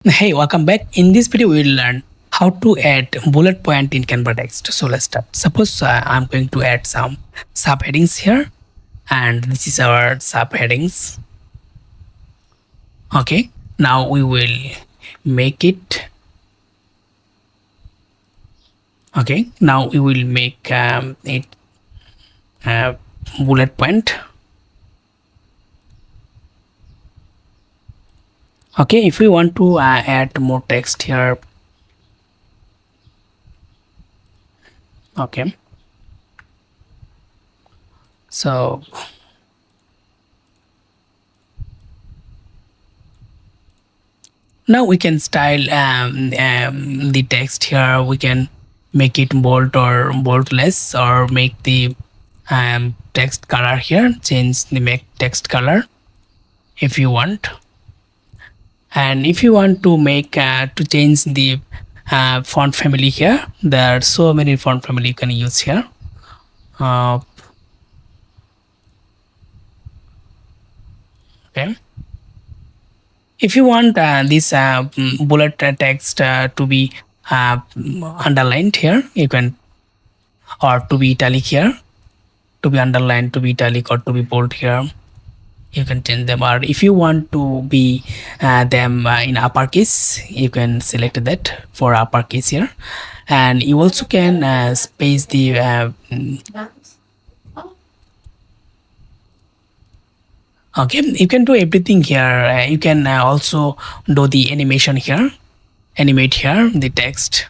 Hey, welcome back. In this video, we will learn how to add bullet point in Canva text. So let's start. Suppose I'm going to add some subheadings here, and this is our subheadings. Okay, now we will make it. Okay, now we will make it bullet point. Okay, if we want to add more text here. Okay, so now we can style the text here. We can make it bold or boldless, or make the text color here. Change the make text color if you want. And if you want to make to change the font family here, there are so many font family you can use here. Okay. If you want this bullet text to be underlined here, you can, or to be italic here, to be underlined, to be italic, or to be bold here, you can change them. Or if you want to be them in uppercase, you can select that for uppercase here. And you also can space the okay, you can do everything here. You can also do the animation here, animate here the text.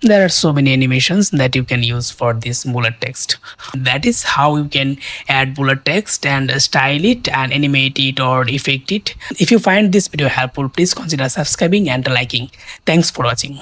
There are so many animations that you can use for this bullet text. That is how you can add bullet text and style it and animate it or effect it. If you find this video helpful, please consider subscribing and liking. Thanks for watching.